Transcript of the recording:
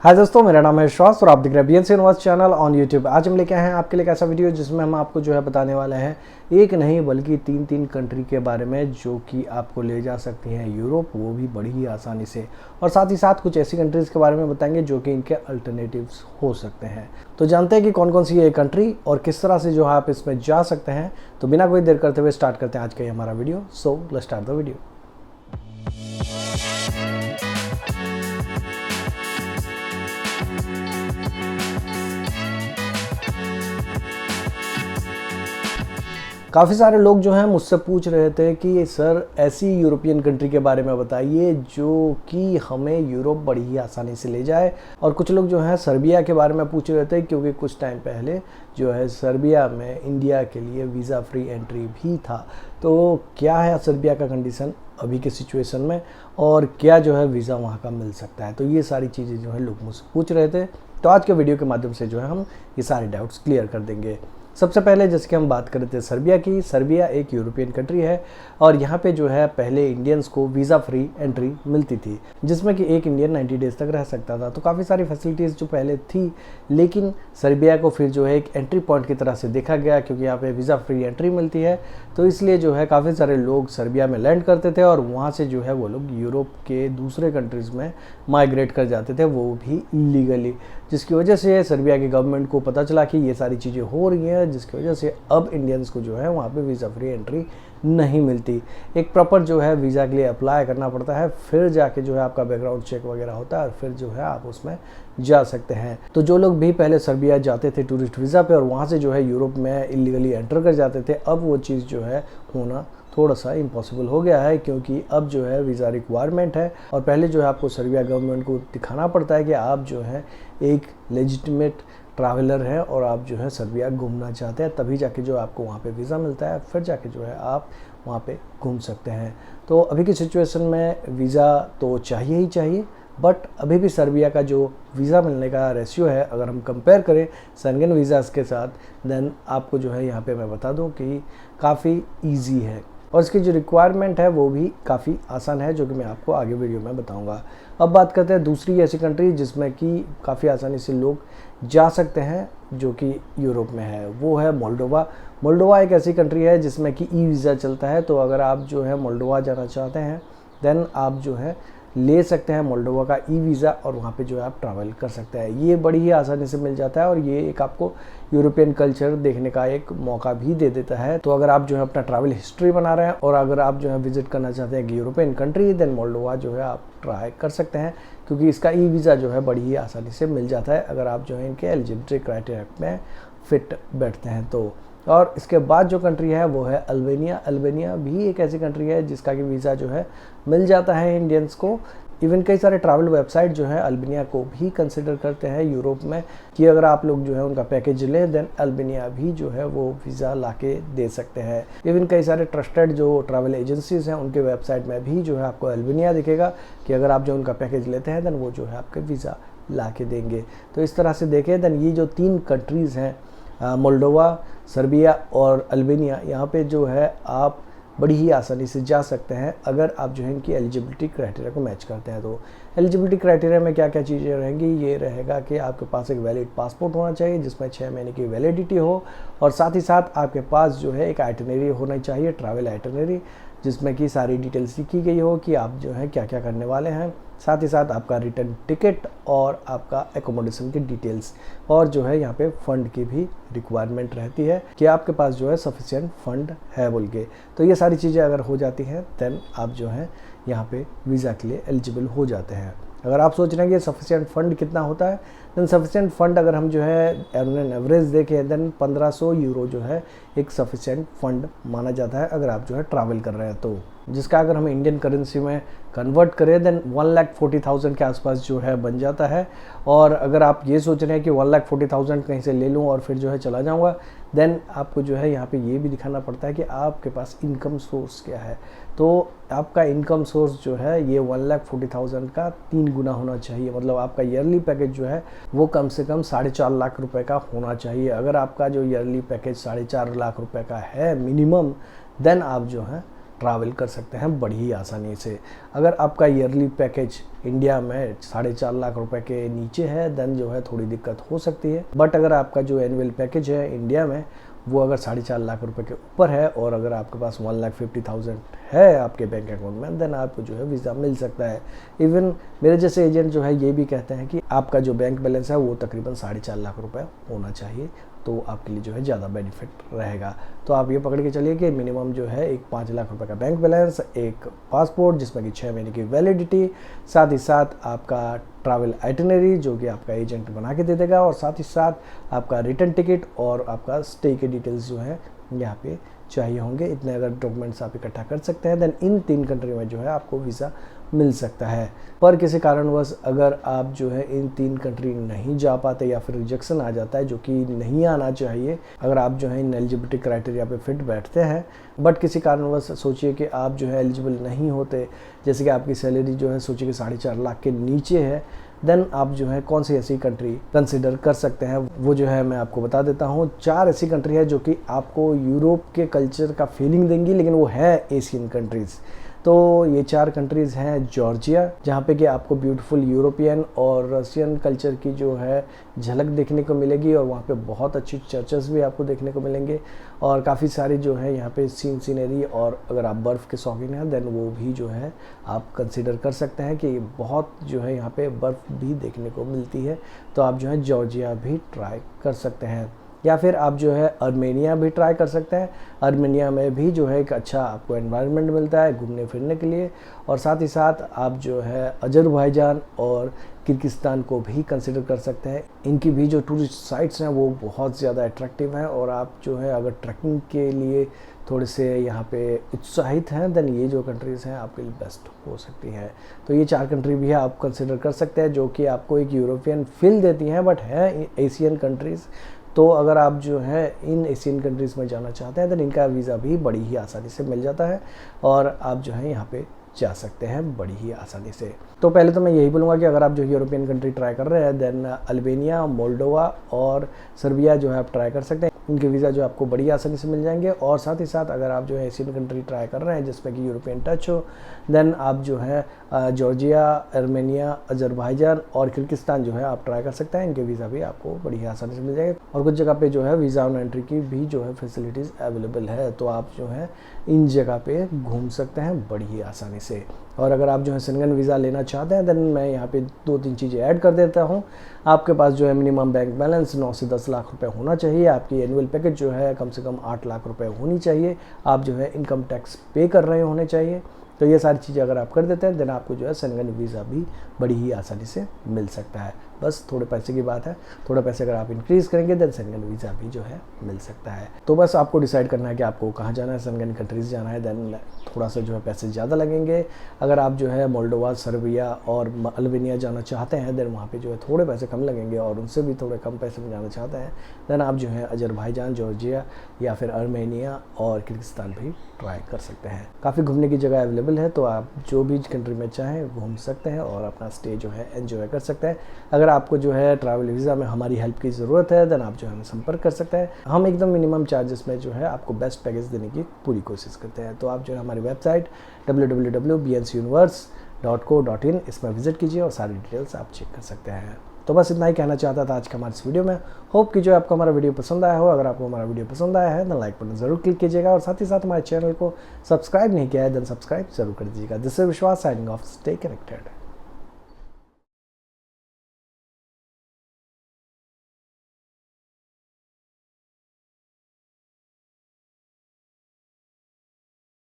हाय दोस्तों, मेरा नाम है विश्वास और आप देख रहे हैं BNC universe channel on YouTube. आज हम लेके आए हैं आपके लिए एक ऐसा वीडियो जिसमें हम आपको बताने वाले हैं एक नहीं बल्कि तीन कंट्री के बारे में जो कि आपको ले जा सकती हैं यूरोप, वो भी बड़ी ही आसानी से। और साथ ही साथ कुछ ऐसी कंट्रीज़ के बारे में बताएंगे जो कि इनके अल्टरनेटिव्स हो सकते हैं। तो जानते हैं कि कौन कौन सी ये कंट्री और किस तरह से आप इसमें जा सकते हैं। तो बिना कोई देर करते हुए स्टार्ट करते हैं आज का ये हमारा video. So let's start the video. काफ़ी सारे लोग मुझसे पूछ रहे थे कि सर ऐसी यूरोपियन कंट्री के बारे में बताइए जो कि हमें यूरोप बड़ी ही आसानी से ले जाए। और कुछ लोग सर्बिया के बारे में पूछ रहे थे क्योंकि कुछ टाइम पहले सर्बिया में इंडिया के लिए वीज़ा फ्री एंट्री भी था। तो क्या है सर्बिया का कंडीशन अभी के सिचुएशन में और क्या वीज़ा वहाँ का मिल सकता है। तो ये सारी चीज़ें लोग मुझसे पूछ रहे थे। तो आज के वीडियो के माध्यम से हम ये सारे डाउट्स क्लियर कर देंगे। सबसे पहले जैसे कि हम बात कर रहे थे सर्बिया की, सर्बिया एक यूरोपियन कंट्री है और यहाँ पे पहले इंडियंस को वीज़ा फ्री एंट्री मिलती थी जिसमें कि एक इंडियन 90 डेज़ तक रह सकता था। तो काफ़ी सारी फैसिलिटीज़ जो पहले थी, लेकिन सर्बिया को फिर एक एंट्री पॉइंट की तरह से देखा गया क्योंकि यहाँ पे वीज़ा फ्री एंट्री मिलती है। तो इसलिए काफ़ी सारे लोग सर्बिया में लैंड करते थे और वहाँ से वो लोग यूरोप के दूसरे कंट्रीज़ में माइग्रेट कर जाते थे, वो भी इलीगली। जिसकी वजह से सर्बिया की गवर्नमेंट को पता चला कि ये सारी चीज़ें हो रही हैं, जिसकी वजह से अब इंडियंस को वहाँ पे वीज़ा फ्री एंट्री नहीं मिलती। एक प्रॉपर वीज़ा के लिए अप्लाई करना पड़ता है, फिर जाके आपका बैकग्राउंड चेक वगैरह होता है और फिर आप उसमें जा सकते हैं। तो जो लोग भी पहले सर्बिया जाते थे टूरिस्ट वीज़ा पे और वहाँ से यूरोप में इलीगली एंटर कर जाते थे, अब वो चीज़ होना थोड़ा सा इम्पॉसिबल हो गया है क्योंकि अब वीज़ा रिक्वायरमेंट है। और पहले आपको सर्बिया गवर्नमेंट को दिखाना पड़ता है कि आप एक लेजिटिमेट ट्रैवलर हैं और आप सर्बिया घूमना चाहते हैं, तभी जाके आपको वहाँ पे वीज़ा मिलता है, फिर जाके आप वहाँ पे घूम सकते हैं। तो अभी की सिचुएशन में वीज़ा तो चाहिए ही चाहिए, बट अभी भी सर्बिया का वीज़ा मिलने का रेशियो है, अगर हम कंपेयर करें शेंगन वीज़ाज़ के साथ, देन आपको यहाँ पे मैं बता दूँ कि काफ़ी ईजी है और इसकी जो रिक्वायरमेंट है वो भी काफ़ी आसान है, जो कि मैं आपको आगे वीडियो में बताऊंगा। अब बात करते हैं दूसरी ऐसी कंट्री जिसमें कि काफ़ी आसानी से लोग जा सकते हैं जो कि यूरोप में है, वो है मोल्डोवा। मोल्डोवा एक ऐसी कंट्री है जिसमें कि ई वीज़ा चलता है। तो अगर आप मोल्डोवा जाना चाहते हैं देन आप ले सकते हैं मोल्डोवा का ई वीज़ा और वहाँ पे आप ट्रैवल कर सकते हैं। ये बड़ी ही आसानी से मिल जाता है और ये एक आपको यूरोपियन कल्चर देखने का एक मौका भी दे देता है। तो अगर आप अपना ट्रैवल हिस्ट्री बना रहे हैं और अगर आप विजिट करना चाहते हैं कि यूरोपियन कंट्री, देन मोल्डोवा आप ट्राई कर सकते हैं क्योंकि इसका ई वीज़ा बड़ी ही आसानी से मिल जाता है अगर आप इनके एलिजिबिलिटी क्राइटेरिया में फिट बैठते हैं तो। और इसके बाद जो कंट्री है वो है अल्बानिया। अल्बानिया भी एक ऐसी कंट्री है जिसका कि वीज़ा मिल जाता है इंडियंस को। इवन कई सारे ट्रैवल वेबसाइट अल्बानिया को भी कंसिडर करते हैं यूरोप में कि अगर आप लोग उनका पैकेज लें देन अल्बानिया भी वो वीज़ा लाके दे सकते हैं। इवन कई सारे ट्रस्टेड जो ट्रैवल एजेंसीज हैं उनके वेबसाइट में भी आपको अल्बानिया दिखेगा कि अगर आप उनका पैकेज लेते हैं देन वो आपके वीज़ा ला के देंगे। तो इस तरह से देखें देन ये जो तीन कंट्रीज़ हैं मोल्डोवा, सर्बिया और अल्बानिया, यहाँ पे आप बड़ी ही आसानी से जा सकते हैं अगर आप इनकी एलिजिबिलिटी क्राइटेरिया को मैच करते हैं। तो एलिजिबिलिटी क्राइटेरिया में क्या क्या चीज़ें रहेंगी, ये रहेगा कि आपके पास एक वैलिड पासपोर्ट होना चाहिए जिसमें 6 महीने की वैलिडिटी हो और साथ ही साथ आपके पास एक आइटिनरी होना चाहिए, ट्रैवल आइटिनरी, जिसमें कि सारी डिटेल्स लिखी गई हो कि आप क्या क्या करने वाले हैं। साथ ही साथ आपका रिटर्न टिकट और आपका एकोमोडेशन की डिटेल्स और यहाँ पे फ़ंड की भी रिक्वायरमेंट रहती है कि आपके पास सफिशिएंट फ़ंड है बोल के। तो ये सारी चीज़ें अगर हो जाती हैं देन आप यहाँ पे वीज़ा के लिए एलिजिबल हो जाते हैं। अगर आप सोच रहे हैं कि सफिशिएंट फ़ंड कितना होता है, देन सफिशिएंट फ़ंड अगर हम एवरेज देखें देन 1500 यूरो एक सफिशिएंट फ़ंड माना जाता है अगर आप ट्रैवल कर रहे हैं। तो जिसका अगर हम इंडियन करेंसी में कन्वर्ट करें देन 1,40,000 के आसपास बन जाता है। और अगर आप ये सोच रहे हैं कि 1,40,000 कहीं से ले लूँ और फिर चला जाऊँगा, देन आपको यहाँ पे ये भी दिखाना पड़ता है कि आपके पास इनकम सोर्स क्या है। तो आपका इनकम सोर्स ये 1,40,000 का 3 गुना होना चाहिए। मतलब आपका ईयरली पैकेज वो कम से कम 4.5 लाख रुपए का होना चाहिए। अगर आपका ईयरली पैकेज 4.5 लाख रुपए का है मिनिमम, देन आप ट्रैवल कर सकते हैं बड़ी ही आसानी से। अगर आपका ईयरली पैकेज इंडिया में 4.5 लाख रुपए के नीचे है देन जो है थोड़ी दिक्कत हो सकती है, बट अगर आपका जो एनुअल पैकेज है इंडिया में वो अगर 4.5 लाख रुपए के ऊपर है और अगर आपके पास 1,50,000 है आपके बैंक अकाउंट में देन आपको जो है वीज़ा मिल सकता है। इवन मेरे जैसे एजेंट जो है ये भी कहते हैं कि आपका जो बैंक बैलेंस है वो तकरीबन 4.5 लाख रुपए होना चाहिए, तो आपके लिए जो है ज़्यादा बेनिफिट रहेगा। तो आप ये पकड़ के चलिए कि मिनिमम जो है एक 5 लाख रुपए का बैंक बैलेंस, एक पासपोर्ट जिसमें कि 6 महीने की वैलिडिटी, साथ ही साथ आपका ट्रैवल आइटिनरी जो कि आपका एजेंट बना के दे देगा, और साथ ही साथ आपका रिटर्न टिकट और आपका स्टे के डिटेल्स जो है यहाँ पे चाहिए होंगे। इतने अगर डॉक्यूमेंट्स आप इकट्ठा कर सकते हैं देन इन 3 कंट्री में जो है आपको वीज़ा मिल सकता है। पर किसी कारणवश अगर आप जो है इन 3 कंट्री नहीं जा पाते या फिर रिजेक्शन आ जाता है, जो कि नहीं आना चाहिए, अगर आप जो है इन एलिजिबिलिटी क्राइटेरिया पे फिट बैठते हैं, बट किसी कारणवश सोचिए कि आप जो है एलिजिबल नहीं होते, जैसे कि आपकी सैलरी जो है सोचिए कि 4.5 लाख के नीचे है, देन आप जो है कौन सी ऐसी कंट्री कंसिडर कर सकते हैं वो जो है मैं आपको बता देता हूँ। 4 ऐसी कंट्री है जो कि आपको यूरोप के कल्चर का फीलिंग देंगी, लेकिन वो है एशियन कंट्रीज़। तो ये 4 कंट्रीज़ हैं जॉर्जिया, जहाँ पे कि आपको ब्यूटीफुल यूरोपियन और रशियन कल्चर की जो है झलक देखने को मिलेगी, और वहाँ पे बहुत अच्छी चर्चेस भी आपको देखने को मिलेंगे, और काफ़ी सारी जो है यहाँ पे सीनरी, और अगर आप बर्फ़ के शौकीन हैं देन वो भी जो है आप कंसिडर कर सकते हैं कि बहुत जो है यहाँ पे बर्फ़ भी देखने को मिलती है, तो आप जो है जॉर्जिया भी ट्राई कर सकते हैं। या फिर आप जो है आर्मेनिया भी ट्राई कर सकते हैं। आर्मेनिया में भी जो है एक अच्छा आपको एनवायरनमेंट मिलता है घूमने फिरने के लिए, और साथ ही साथ आप जो है अजरबैजान और किर्गिस्तान को भी कंसिडर कर सकते हैं। इनकी भी जो टूरिस्ट साइट्स हैं वो बहुत ज़्यादा अट्रैक्टिव हैं, और आप जो है अगर ट्रैकिंग के लिए थोड़े से यहाँ पे उत्साहित हैं देन ये जो कंट्रीज़ हैं आपके लिए बेस्ट हो सकती हैं। तो ये 4 कंट्री भी है आप कंसिडर कर सकते हैं, जो कि आपको एक यूरोपियन फील देती हैं बट है एशियन कंट्रीज़। तो अगर आप जो है इन एशियन कंट्रीज़ में जाना चाहते हैं तो इनका वीज़ा भी बड़ी ही आसानी से मिल जाता है, और आप जो है यहाँ पे जा सकते हैं बड़ी ही आसानी से। तो पहले तो मैं यही बोलूँगा कि अगर आप जो यूरोपियन कंट्री ट्राई कर रहे हैं देन अल्बानिया, मोल्डोवा और सर्बिया जो है आप ट्राई कर सकते हैं। इनके वीज़ा जो आपको बड़ी आसानी से मिल जाएंगे, और साथ ही साथ अगर आप जो है एशियन कंट्री ट्राई कर रहे हैं जिसमें कि यूरोपियन टच हो देन आप जो है जॉर्जिया, आर्मेनिया, अजरबैजान और किर्गिस्तान जो है आप ट्राई कर सकते हैं। इनके वीज़ा भी आपको बड़ी आसानी से मिल जाएंगे, और कुछ जगह पे जो है वीज़ा ऑन एंट्री की भी जो है फैसिलिटीज़ अवेलेबल है, तो आप जो है इन जगह पे घूम सकते हैं बड़ी ही आसानी से। और अगर आप जो है शेंगन वीज़ा लेना चाहते हैं देन मैं यहाँ पे 2-3 चीज़ें ऐड कर देता हूँ। आपके पास जो है मिनिमम बैंक बैलेंस 9 से 10 लाख रुपए होना चाहिए, आपकी एनुअल पैकेज जो है कम से कम 8 लाख रुपए होनी चाहिए, आप जो है इनकम टैक्स पे कर रहे होने चाहिए। तो ये सारी चीज़ें अगर आप कर देते हैं देन आपको जो है शेंगन वीज़ा भी बड़ी ही आसानी से मिल सकता है। बस थोड़े पैसे की बात है, थोड़े पैसे अगर आप इंक्रीज़ करेंगे देन शेंगन वीज़ा भी जो है मिल सकता है। तो बस आपको डिसाइड करना है कि आपको कहाँ जाना है, शेंगन कंट्रीज़ जाना है देन थोड़ा सा जो है पैसे ज़्यादा लगेंगे। अगर आप जो है मोल्डोवा, सर्बिया और अल्बानिया जाना चाहते हैं देन वहाँ पे जो है थोड़े पैसे कम लगेंगे, और उनसे भी थोड़े कम पैसे में जाना चाहते हैं देन आप जो है अजरबैजान, जॉर्जिया या फिर आर्मेनिया और किर्गिस्तान भी ट्राई कर सकते हैं। काफ़ी घूमने की जगह अवेलेबल है, तो आप जो भी कंट्री में चाहें घूम सकते हैं और अपना स्टे जो है एंजॉय कर सकते हैं। अगर आपको जो है ट्रैवल वीज़ा में हमारी हेल्प की ज़रूरत है देन आप जो है हमें संपर्क कर सकते हैं। हम एकदम मिनिमम चार्जेस में जो है आपको बेस्ट पैकेज देने की पूरी कोशिश करते हैं। तो आप जो है हमारी वेबसाइट www.bncuniverse.co.in इसमें विजिट कीजिए और सारी डिटेल्स आप चेक कर सकते हैं। तो बस इतना ही कहना चाहता था आज का हमारे इस वीडियो में। होप कि जो आपको हमारा वीडियो पसंद आया हो। अगर आपको हमारा वीडियो पसंद आया है तो लाइक बटन जरूर क्लिक कीजिएगा, और साथ ही साथ हमारे चैनल को सब्सक्राइब नहीं किया है देन सब्सक्राइब जरूर कर दीजिएगा। दिस इज विश्वास साइनिंग ऑफ, स्टे कनेक्टेड।